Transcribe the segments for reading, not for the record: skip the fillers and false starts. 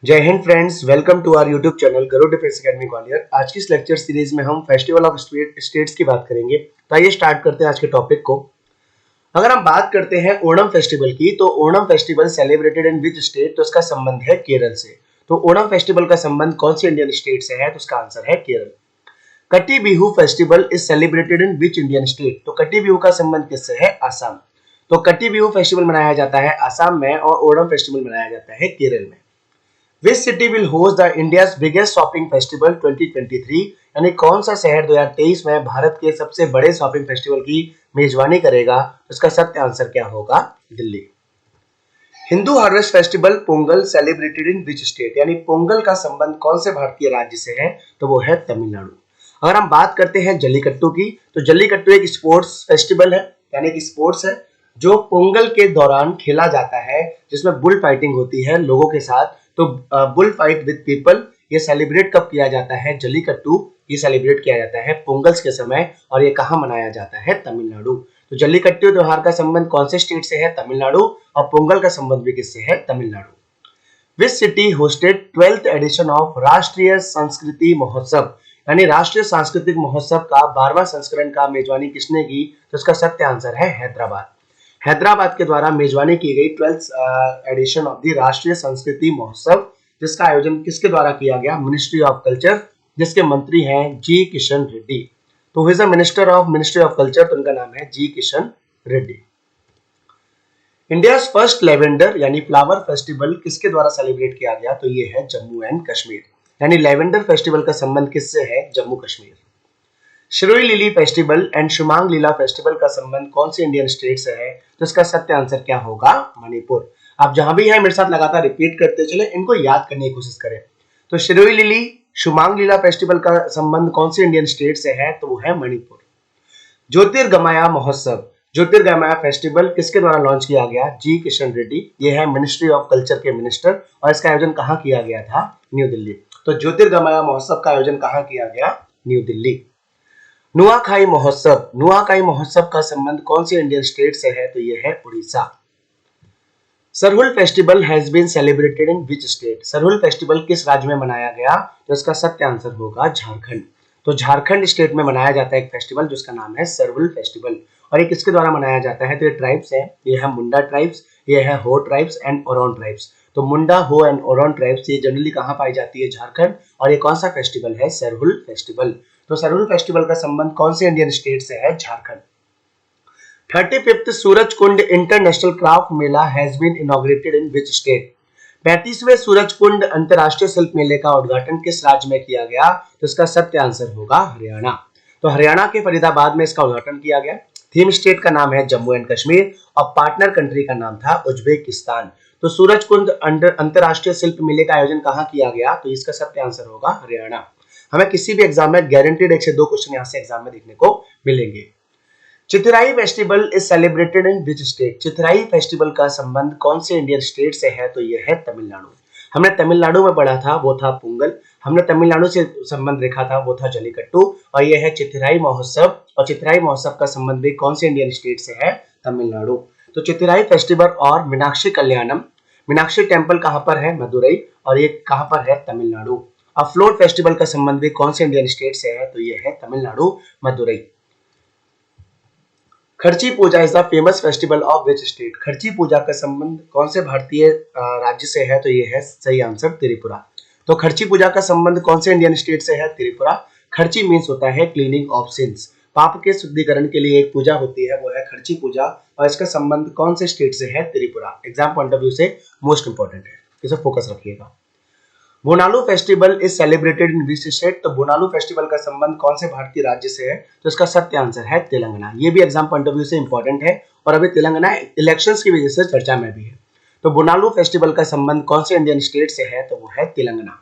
जय हिंद friends, welcome to our YouTube channel Garud defence academy Gwalior. आज की इस लेक्चर सीरीज में हम फेस्टिवल ऑफ स्टेट्स की बात करेंगे। तो आइए स्टार्ट करते हैं आज के टॉपिक को। अगर हम बात करते हैं ओणम फेस्टिवल की, तो Onam festival celebrated in which state? तो इसका संबंध है केरल से। तो ओणम फेस्टिवल का संबंध कौन सी इंडियन स्टेट से है? तो इसका आंसर है केरल। कटी Bihu festival is celebrated in which Indian state? तो कटी बिहू का संबंध किससे है? आसाम। तो कटी बिहू फेस्टिवल मनाया जाता है आसाम में और ओणम फेस्टिवल मनाया जाता है केरल में। Which city will host the India's biggest shopping festival 2023? यानी कौन सा शहर 2023 में भारत के सबसे बड़े शॉपिंग फेस्टिवल की मेजबानी करेगा? इसका सत्य आंसर क्या होगा? Delhi. Hindu harvest festival Pongal celebrated in which state? यानी पोंगल का संबंध कौन से भारतीय राज्य से है? तो वो है तमिलनाडु। अगर हम बात करते हैं जल्लीकट्टू की, तो जल्लीकट्टू एक स्पोर्ट्स फेस्टिवल है, यानी कि स्पोर्ट्स है जो पोंगल के दौरान खेला जाता है, जिसमें बुल फाइटिंग होती है लोगों के साथ। तो बुल फाइट विद पीपल ये सेलिब्रेट कब किया जाता है? जल्लीकट्टू ये सेलिब्रेट किया जाता है पोंगल्स के समय, और ये कहाँ मनाया जाता है? तमिलनाडु। तो जल्लीकट्टू त्योहार का संबंध कौन से स्टेट से है? तमिलनाडु। और पोंगल का संबंध भी किससे है? Tamil Nadu. Which city hosted 12th edition of Rashtriya Sanskriti महोत्सव? यानी राष्ट्रीय सांस्कृतिक महोत्सव का 12वां संस्करण का मेजबानी किसने की? तो इसका सत्य आंसर है हैदराबाद। हैदराबाद के द्वारा मेजबानी की गई 12th एडिशन ऑफ द राष्ट्रीय संस्कृति महोत्सव, जिसका आयोजन किसके द्वारा किया गया? मिनिस्ट्री ऑफ कल्चर, जिसके मंत्री हैं जी किशन रेड्डी। तो is the minister of ministry of culture, तो उनका नाम है G Kishan Reddy. India first lavender यानी फ्लावर फेस्टिवल किसके द्वारा सेलिब्रेट किया गया? तो ये है जम्मू एंड कश्मीर। यानी लेवेंडर फेस्टिवल का संबंध किससे है? Jammu Kashmir. Shirui lily festival and Shumang Leela festival का संबंध कौन से इंडियन स्टेट से है? तो इसका सत्य आंसर क्या होगा? मणिपुर। आप जहां भी हैं मेरे साथ लगातार रिपीट करते चले, इनको याद करने की कोशिश करें। तो Xuerui lily Shumang Leela festival का संबंध कौन से इंडियन स्टेट से है? तो वो है मणिपुर। ज्योतिर्गमया महोत्सव, ज्योतिर्गमया फेस्टिवल किसके द्वारा लॉन्च किया गया? जी किशन रेड्डी। ये है मिनिस्ट्री ऑफ कल्चर के मिनिस्टर, और इसका आयोजन कहाँ किया गया था? न्यू दिल्ली। तो ज्योतिर्गमया महोत्सव का आयोजन कहाँ किया गया? न्यू दिल्ली। नुआखाई महोत्सव, नुआखाई महोत्सव का संबंध कौन से इंडियन स्टेट से है? तो ये है Orissa. Sarhul festival has been celebrated in which state? Sarhul festival किस राज्य में मनाया गया? तो इसका सत्य आंसर होगा झारखंड। तो झारखंड स्टेट में मनाया जाता है एक फेस्टिवल जिसका नाम है सरहुल फेस्टिवल। और ये किसके द्वारा मनाया जाता है? तो ये ट्राइब्स है, ये है मुंडा ट्राइब्स, ये है हो ट्राइब्स एंड ओरोन ट्राइब्स। तो मुंडा, हो एंड ओरोन ट्राइब्स ये जनरली कहाँ पाई जाती है? झारखंड। और ये कौन सा फेस्टिवल है? सरहुल फेस्टिवल। तो सरहुल फेस्टिवल का संबंध कौन से इंडियन स्टेट से है? Jharkhand. 35th Suraj Kund international craft mela has been inaugurated in which state? 35वें सूरज कुंड अंतरराष्ट्रीय शिल्प मेले का उद्घाटन किस राज्य में किया गया? तो इसका सत्य आंसर होगा हरियाणा। तो हरियाणा के फरीदाबाद में इसका उद्घाटन किया गया। थीम स्टेट का नाम है जम्मू एंड कश्मीर, और पार्टनर कंट्री का नाम था उज्बेकिस्तान। तो सूरज कुंड अंतरराष्ट्रीय शिल्प मेले का आयोजन कहाँ किया गया? तो इसका सत्य आंसर होगा हरियाणा। हमें किसी भी एग्जाम में गारंटीड 1 से 2 क्वेश्चन यहाँ से एग्जाम में देखने को मिलेंगे। Chithirai festival is celebrated in which state? Chithirai festival का संबंध कौन से इंडियन स्टेट से है? तो यह है तमिलनाडु। हमने तमिलनाडु में पढ़ा था, वो था पोंगल। हमने तमिलनाडु से संबंध देखा था, वो था जल्लीकट्टू। और यह है चिथिराई महोत्सव, और चिथिराई महोत्सव का संबंध भी कौन से इंडियन स्टेट से है? तमिलनाडु। तो चिथिराई फेस्टिवल और मीनाक्षी कल्याणम, मीनाक्षी टेम्पल कहाँ पर है? मदुरई। और ये कहाँ पर है? तमिलनाडु। अब फ्लोट फेस्टिवल का संबंध भी कौन से इंडियन स्टेट से है? तो ये है Tamil Nadu, Madurai. Kharchi Puja is the famous festival of which state? Kharchi Puja का संबंध कौन से भारतीय राज्य से है? तो ये है सही आंसर त्रिपुरा। तो खर्ची पूजा का संबंध कौन से इंडियन स्टेट से है? त्रिपुरा। खर्ची मीन्स होता है क्लीनिंग ऑफ सिंस, पाप के शुद्धिकरण के लिए एक पूजा होती है, वो है खर्ची पूजा। और इसका संबंध कौन से स्टेट से है? Tripura. Exam point of view से मोस्ट इंपॉर्टेंट है, इसे फोकस रखिएगा। Bonalu festival is celebrated in which state? तो बोनालू फेस्टिवल का संबंध कौन से भारतीय राज्य से है? तो इसका सत्य आंसर है तेलंगाना। ये भी एग्जाम पॉइंट ऑफ व्यू से इंपॉर्टेंट है, और अभी तेलंगाना इलेक्शंस की वजह से चर्चा में भी है। तो बोनालू फेस्टिवल का संबंध कौन से इंडियन स्टेट से है? तो वो है Telangana.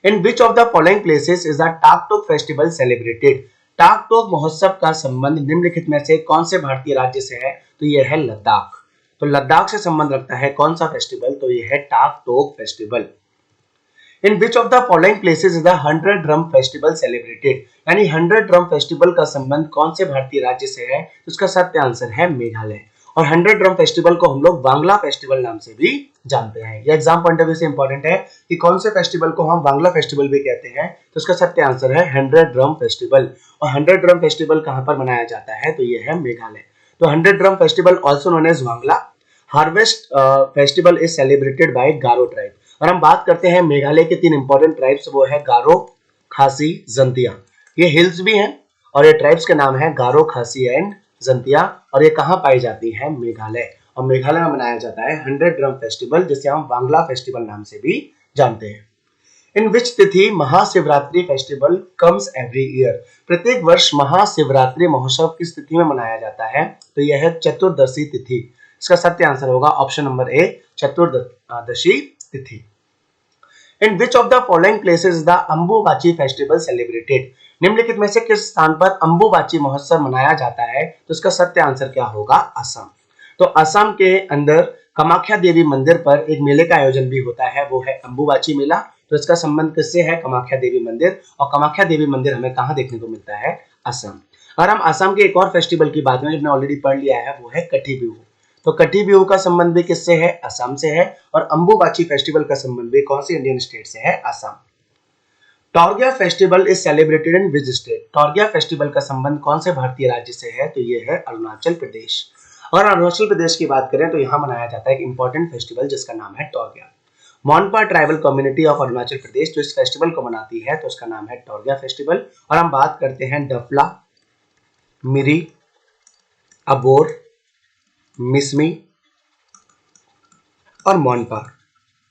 In which of the following places is the Taktok festival celebrated? Taktok महोत्सव का संबंध निम्नलिखित में से कौन से भारतीय राज्य से है? तो यह है लद्दाख। तो लद्दाख से संबंध रखता है कौन सा फेस्टिवल? तो यह है Taktok festival. In which of the following places is the 100 drum festival celebrated? यानी 100 ड्रम फेस्टिवल का संबंध कौन से भारतीय राज्य से है? तो उसका सत्य आंसर है मेघालय। और 100 ड्रम फेस्टिवल को हम लोग बांग्ला फेस्टिवल नाम से भी जानते हैं। ये एग्जाम पॉइंट ऑफ व्यू से इंपॉर्टेंट है कि कौन से फेस्टिवल को हम बांग्ला फेस्टिवल भी कहते हैं, तो इसका सत्य आंसर है 100 ड्रम फेस्टिवल। और 100 ड्रम फेस्टिवल कहां पर मनाया जाता है, तो ये है मेघालय। तो 100 drum festival also known as Bangla harvest festival is celebrated by Garo tribe. और हम बात करते हैं मेघालय के 3 इंपॉर्टेंट ट्राइब्स, वो है गारो, खासी, जंतिया। ये हिल्स भी हैं और ये ट्राइब्स के नाम है गारो, खासी एंड जंतिया। और ये कहाँ पाई जाती है, मेघालय। और मेघालय में मनाया जाता है 100 ड्रम फेस्टिवल, जिसे हम बांग्ला फेस्टिवल नाम से भी जानते हैं। इन विच तिथि Mahashivratri festival comes every year. प्रत्येक वर्ष महाशिवरात्रि महोत्सव किस तिथि में मनाया जाता है, तो यह है चतुर्दशी तिथि। इसका सत्य आंसर होगा ऑप्शन नंबर ए, चतुर्दशी तिथि। In which of the following places the Ambubachi festival celebrated. निम्नलिखित में से किस स्थान पर अंबुबाची महोत्सव मनाया जाता है, तो इसका सत्य आंसर क्या होगा, असम। तो असम के अंदर कामाख्या देवी मंदिर पर एक मेले का आयोजन भी होता है, वो है अंबुबाची मेला। तो इसका संबंध किससे है, कामाख्या देवी मंदिर। और कामाख्या देवी मंदिर हमें कहाँ देखने को मिलता है, असम। और हम असम के एक और फेस्टिवल की बात में ऑलरेडी पढ़ लिया है, वो है कठी बिहू। तो कठी बिहू का संबंध भी किससे है, असम से है। और अंबुबाची फेस्टिवल का संबंध भी कौन से इंडियन स्टेट से है, Assam. Torgya festival is celebrated in which state. Torgya festival का संबंध कौन से भारतीय राज्य से है, तो ये है अरुणाचल प्रदेश। अगर अरुणाचल प्रदेश की बात करें तो यहाँ मनाया जाता है एक इंपॉर्टेंट फेस्टिवल जिसका नाम है Torgya. Monpa tribal community of Arunachal Pradesh जो इस फेस्टिवल को मनाती है, तो उसका नाम है टॉर्गिया फेस्टिवल। और हम बात करते हैं डफला, मिरी, अबोर, मिसमी और मोनपा।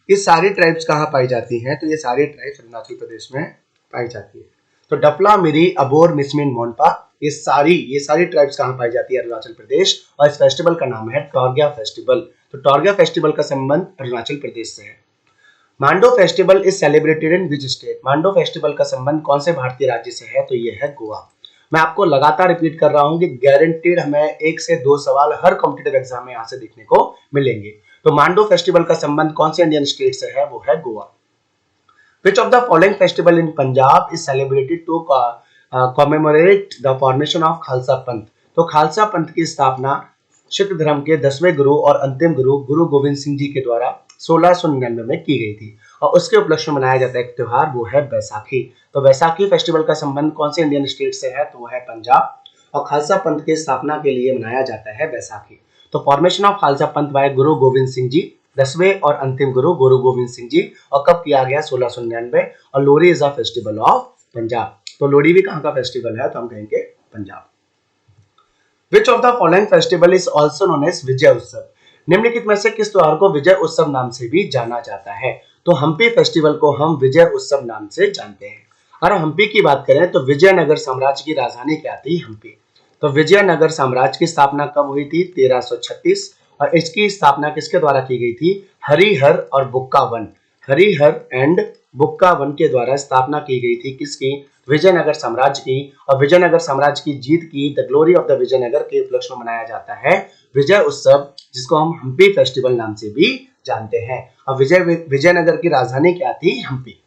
ये सारी ट्राइब्स कहाँ पाई जाती हैं, तो ये सारी ट्राइब्स अरुणाचल प्रदेश में पाई जाती है। तो डफला, मिरी, अबोर, मिसमी, मोनपा, ये सारी ट्राइब्स कहाँ पाई जाती है, अरुणाचल प्रदेश। और इस फेस्टिवल का नाम है टॉर्गिया फेस्टिवल। तो टॉर्गिया फेस्टिवल का संबंध अरुणाचल प्रदेश से है। Mando festival is celebrated in which state. Mando festival का संबंध कौन से भारतीय राज्य से है, तो ये है गोवा। मैं आपको लगातार रिपीट कर रहा हूं कि गारंटीड हमें 1 से 2 सवाल हर कॉम्पिटिटिव एग्जाम में यहाँ से देखने को मिलेंगे। तो मांडो फेस्टिवल का संबंध कौन से इंडियन स्टेट से है, वो है Goa. Which of the following festival in Punjab is celebrated to commemorate the formation of Khalsa Panth. तो खालसा पंथ की स्थापना सिख धर्म के 10वें गुरु और अंतिम गुरु गुरु गोविंद सिंह जी के द्वारा 1699 में की गई थी। और उसके उपलक्ष्य में मनाया जाता है एक त्योहार, वो है बैसाखी। तो बैसाखी फेस्टिवल का संबंध कौन से इंडियन स्टेट से है, तो वो है पंजाब। और खालसा पंथ की स्थापना के लिए मनाया जाता है बैसाखी। तो फॉर्मेशन ऑफ खालसा पंथ बाय गुरु गोविंद सिंह जी, 10वें और अंतिम गुरु गुरु गोविंद सिंह जी। और कब किया गया, 1699। और Lohri is a festival of Punjab. तो लोहड़ी भी कहाँ का फेस्टिवल है, तो हम कहेंगे Punjab. Which of the following festival is also known as विजय उत्सव। निम्नलिखित में से किस त्योहार को विजय उत्सव नाम से भी जाना जाता है, तो हम्पी फेस्टिवल को हम विजय उत्सव नाम से जानते हैं। और हम्पी की बात करें तो विजयनगर साम्राज्य की राजधानी क्या थी, हम्पी। तो विजयनगर साम्राज्य की स्थापना कब हुई थी, 1336। और इसकी स्थापना किसके द्वारा की गई थी, हरिहर और बुक्कावन, हरिहर एंड बुक्कावन के द्वारा स्थापना की गई थी। किसकी, विजयनगर साम्राज्य की। और विजयनगर साम्राज्य की जीत की, the glory of the Vijayanagara के उपलक्ष्य में मनाया जाता है विजय उत्सव, जिसको हम हम्पी फेस्टिवल नाम से भी जानते हैं। और विजयनगर की राजधानी क्या थी, Hampi.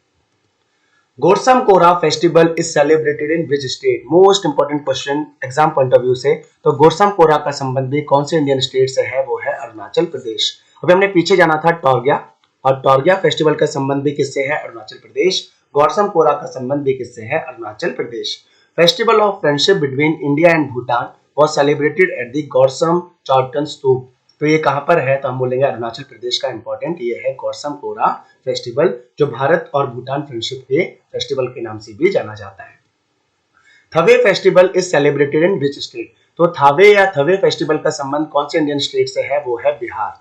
Gorsam Kora festival is celebrated in which state. Most important question exam point of view से। तो गोरसम कोरा का संबंध भी कौन से इंडियन स्टेट से है, वो है अरुणाचल प्रदेश। अभी हमने पीछे जाना था टॉर्गिया, और टॉर्गिया फेस्टिवल का संबंध भी किससे है, अरुणाचल प्रदेश। गोरसम कोरा का संबंध भी किससे है, Arunachal Pradesh. Festival of friendship between India and Bhutan was celebrated at the Gorsam Chorten stupa. तो ये कहां पर है, तो हम बोलेंगे अरुणाचल प्रदेश का इंपॉर्टेंट ये है गोरसम कोरा फेस्टिवल, जो भारत और भूटान फ्रेंडशिप के फेस्टिवल के नाम से भी जाना जाता है। थवे festival is celebrated in which state. तो थावे या थवे फेस्टिवल का संबंध कौन से इंडियन स्टेट से है, वो है बिहार।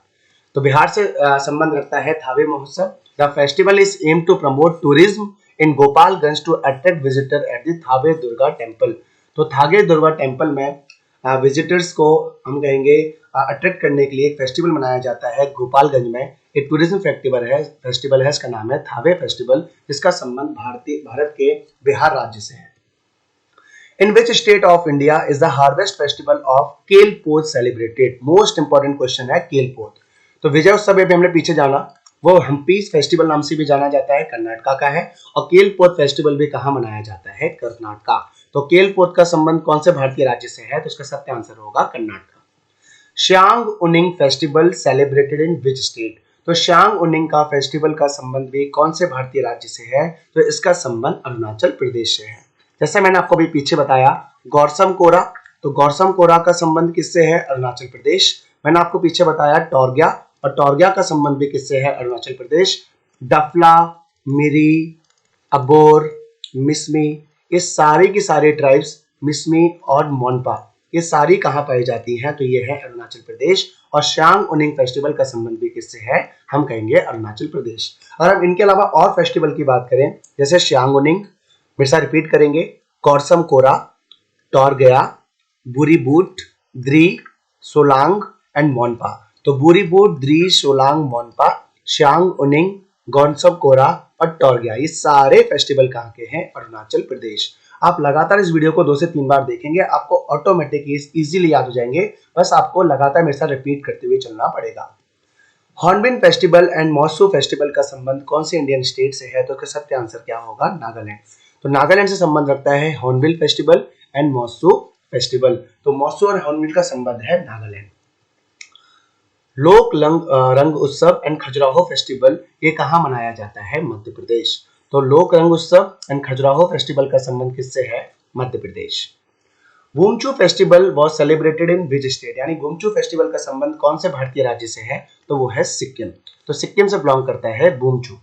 तो बिहार से संबंध रखता है Thawe Mahotsav. The festival is aim to promote tourism in Gopalganj to attract visitor at the Thawe Durga temple. तो थावे दुर्गा टेम्पल में विजिटर्स को हम कहेंगे अट्रैक्ट करने के लिए एक फेस्टिवल मनाया जाता है गोपालगंज में। एक टूरिज्म फेस्टिवल है, इसका नाम है थावे फेस्टिवल, जिसका संबंध भारत के बिहार राज्य से है। In which state of India is the harvest festival of केल पोत सेलिब्रेटेड। मोस्ट इंपोर्टेंट क्वेश्चन है केल पोत। तो विजय उत्सव भी हमने पीछे जाना, वो हम्पी फेस्टिवल नाम से भी जाना जाता है, कर्नाटका का है। और केल पोत फेस्टिवल भी कहाँ मनाया जाता है, कर्नाटका। तो केल पोत का संबंध कौन से भारतीय राज्य से है, तो इसका सत्य आंसर होगा Karnataka. Shyang Uning festival celebrated in which state? तो श्यांग उनिंग का फेस्टिवल का संबंध भी कौन से भारतीय राज्य से है? तो इसका संबंध अरुणाचल प्रदेश से है। जैसे मैंने आपको अभी पीछे बताया गौरसम कोरा, तो गौरसम कोरा का संबंध किससे है? अरुणाचल प्रदेश। मैंने आपको पीछे बताया टोरग्या, और टोरग्या का संबंध भी किससे है? अरुणाचल प्रदेश। डफला, मिरी, अबोर, मिसमी, ये सारी की सारी ट्राइब्स, मिसमी और मोनपा, ये सारी कहाँ पाई जाती हैं? तो ये है अरुणाचल प्रदेश। और श्यांग उनिंग फेस्टिवल का संबंध भी किससे है? हम कहेंगे अरुणाचल प्रदेश। और हम इनके अलावा और फेस्टिवल की बात करें, जैसे श्यांग उनिंग, मेरे साथ रिपीट करेंगे, कौरसम कोरा, टोरग्या, बुरीबूट, द्री, सोलांग एंड मोनपा। तो बुरीबूट, द्री, सोलांग, मोनपा, श्यांग उनिंग, गौरसम कोरा और टोरग्या, ये सारे फेस्टिवल कहाँ के हैं? अरुणाचल प्रदेश। आप लगातार इस वीडियो को 2 से 3 बार देखेंगे, आपको ऑटोमेटिकली इजीली याद हो जाएंगे, बस आपको लगातार मेरे साथ रिपीट करते हुए चलना पड़ेगा। हॉर्नबिल फेस्टिवल एंड मॉसू फेस्टिवल का संबंध कौन से इंडियन स्टेट से है? तो इसका सत्य आंसर क्या होगा? नागालैंड। तो नागालैंड से संबंध रखता है हॉर्नबिल फेस्टिवल एंड मॉसू फेस्टिवल। तो मॉसू और हॉर्नबिल का संबंध है नागालैंड। लोक रंग उत्सव एंड खजुराहो फेस्टिवल, ये कहाँ मनाया जाता है? मध्य प्रदेश। तो लोक रंग उत्सव एंड खजुराहो फेस्टिवल का संबंध किससे है? Madhya Pradesh. Wumchu festival was celebrated in which state? यानी वुमचू फेस्टिवल का संबंध कौन से भारतीय राज्य से है? तो वो है सिक्किम। तो सिक्किम से बिलोंग करता है Wumchu.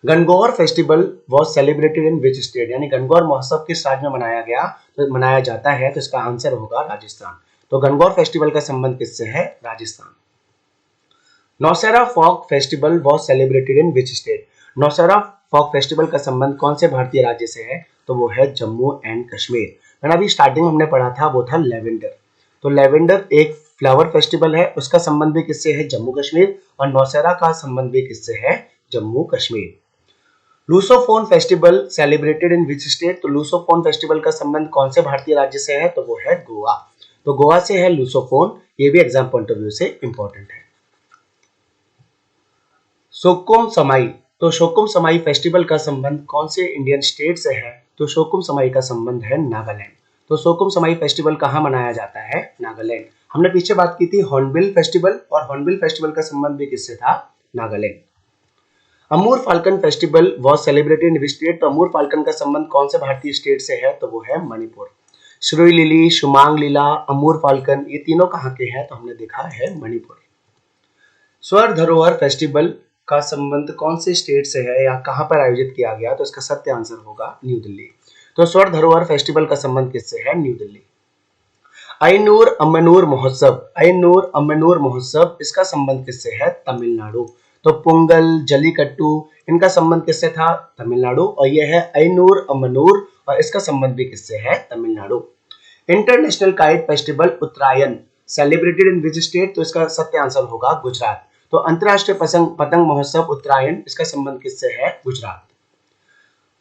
Gangaur festival was celebrated in which state? यानी गणगौर महोत्सव किस राज्य में मनाया गया, तो मनाया जाता है? तो इसका आंसर होगा राजस्थान। तो गणगौर फेस्टिवल का संबंध किससे है? Rajasthan. Naushera folk festival was celebrated in which state? Naushera folk festival का संबंध कौन से भारतीय राज्य से है? तो वो है जम्मू एंड कश्मीर। मैंने अभी स्टार्टिंग में हमने पढ़ा था, वो था लेवेंडर। तो लेवेंडर एक फ्लावर फेस्टिवल है, उसका संबंध भी किससे है? जम्मू कश्मीर। और नौशेरा का संबंध भी किससे है? Jammu Kashmir. Lusophone festival celebrated in which state? तो लूसोफोन फेस्टिवल का संबंध कौन से भारतीय राज्य से है? तो वो है गोवा। तो गोवा से है लूसोफोन, ये भी एग्जाम पॉइंट ऑफ व्यू से इंपॉर्टेंट है। शोकुम समाई, तो शोकुम समाई फेस्टिवल का संबंध कौन से इंडियन स्टेट से है? तो शोकुम समाई का संबंध है नागालैंड। तो शोकुम समाई फेस्टिवल कहाँ मनाया जाता है? नागालैंड। हमने पीछे बात की थी हॉर्नबिल फेस्टिवल, और हॉर्नबिल फेस्टिवल का संबंध भी किससे था? Nagaland. Amur falcon festival was celebrated in which state? तो अमूर फाल्कन का संबंध कौन से भारतीय स्टेट से है? तो वो है मणिपुर। श्रुई लिली, शुमांग लीला, अमूर फाल्कन, ये तीनों कहाँ के हैं? तो हमने देखा है मणिपुर। स्वर धरोहर फेस्टिवल का संबंध कौन से स्टेट से है या कहां पर आयोजित किया गया? तो इसका सत्य आंसर होगा न्यू दिल्ली। तो स्वर धरोहर फेस्टिवल का संबंध किससे है? न्यू दिल्ली। अयनूर अम्मनूर महोत्सव, अयनूर अम्मनूर महोत्सव, इसका संबंध किससे है? तमिलनाडु। तो पोंगल, जल्लीकट्टू, इनका संबंध किससे था? तमिलनाडु। और यह है अयनूर अम्मनूर, और इसका संबंध भी किससे है? Tamil Nadu. International kite festival Uttarayan celebrated in which state? तो इसका सत्य आंसर होगा गुजरात। तो अंतरराष्ट्रीय पतंग महोत्सव उत्तरायण, इसका संबंध किससे है? Gujarat.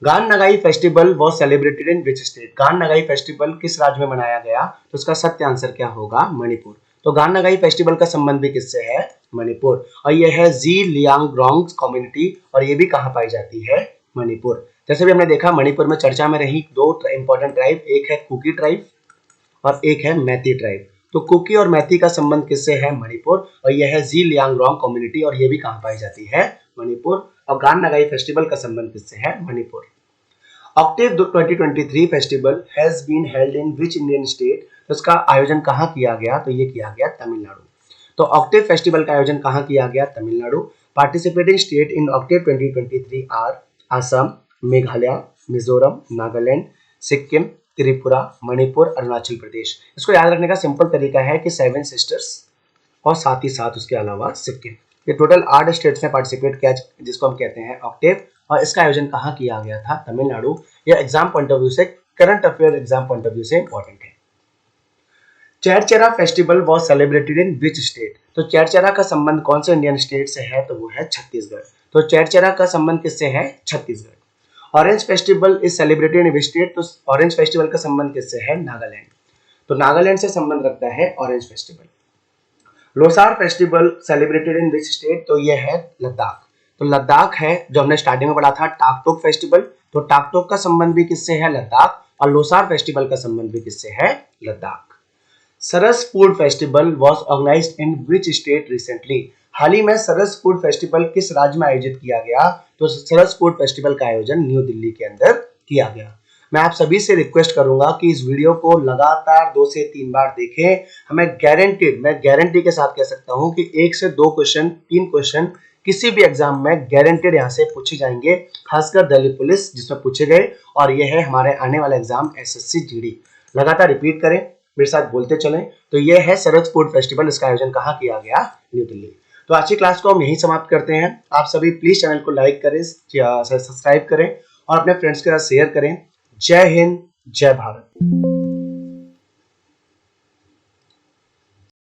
Gaan Ngai festival was celebrated in which state? Gaan Ngai festival किस राज्य में मनाया गया? तो इसका सत्य आंसर क्या होगा? मणिपुर। तो गान नगाई फेस्टिवल का संबंध भी किससे है? मणिपुर। और यह है जी लियांगरोंग कम्युनिटी, और ये भी कहाँ पाई जाती है? मणिपुर। जैसे भी हमने देखा मणिपुर में चर्चा में रही 2 इंपॉर्टेंट ट्राइब, एक है कुकी ट्राइब और एक है मैती ट्राइब। तो कुकी और मैती का संबंध किससे है? मणिपुर। और यह है जी लियांगरोंग कम्युनिटी, और ये भी कहाँ पाई जाती है? मणिपुर। और गान नगाई फेस्टिवल का संबंध किससे है? Manipur. Octave 2023 festival has been held in which Indian state? तो इसका आयोजन कहाँ किया गया? तो ये किया गया तमिलनाडु। तो ऑक्टेव फेस्टिवल का आयोजन कहाँ किया गया? Tamil Nadu. Participating state in octave 2023 are Assam, Meghalaya, Mizoram, Nagaland, Sikkim, Tripura, Manipur, Arunachal Pradesh. इसको याद रखने का सिंपल तरीका है कि 7 सिस्टर्स और साथ ही साथ उसके अलावा सिक्किम, ये टोटल 8 स्टेट्स ने पार्टिसिपेट किया, जिसको हम कहते हैं ऑक्टेव। और इसका आयोजन कहाँ किया गया था? तमिलनाडु। यह एग्जाम पॉइंट ऑफ व्यू से, current affair exam point of view से इंपॉर्टेंट है। Chhercherha festival was celebrated in which state? तो चैरचेरा का संबंध कौन से इंडियन स्टेट से है? तो वो है छत्तीसगढ़। तो चैरचेरा का संबंध किससे है? Chhattisgarh. Orange festival is celebrated in which state? तो ऑरेंज फेस्टिवल का संबंध किससे है? नागालैंड। तो नागालैंड से संबंध रखता है orange festival. Losar festival celebrated in which state? तो ये है लद्दाख। तो लद्दाख है जो हमने स्टार्टिंग में पढ़ा था टाकटोक फेस्टिवल। तो टाकटोक का संबंध भी किससे है? लद्दाख। और लोसार फेस्टिवल का संबंध भी किससे है? Ladakh. Saras food festival was organised in which state recently? हाल ही में सरस फूड फेस्टिवल किस राज्य में आयोजित किया गया? तो सरस फूड फेस्टिवल का आयोजन न्यू दिल्ली के अंदर किया गया। मैं आप सभी से रिक्वेस्ट करूंगा कि इस वीडियो को लगातार 2 से 3 बार देखें। हमें गारंटीड, मैं गारंटी के साथ कह सकता हूं कि 1 से 2 क्वेश्चन, 3 क्वेश्चन किसी भी एग्जाम में गारंटेड यहाँ से पूछे जाएंगे, खासकर दिल्ली पुलिस जिसमें पूछे गए, और यह है हमारे आने वाला एग्जाम एसएससी जीडी। लगातार रिपीट करें, मेरे साथ बोलते चलें। तो ये है सरस फूड फेस्टिवल, इसका आयोजन कहाँ किया गया? न्यू दिल्ली। तो आज की क्लास को हम यहीं समाप्त करते हैं। आप सभी प्लीज चैनल को लाइक करें, सब्सक्राइब करें और अपने फ्रेंड्स के साथ शेयर करें। जय हिंद, जय भारत।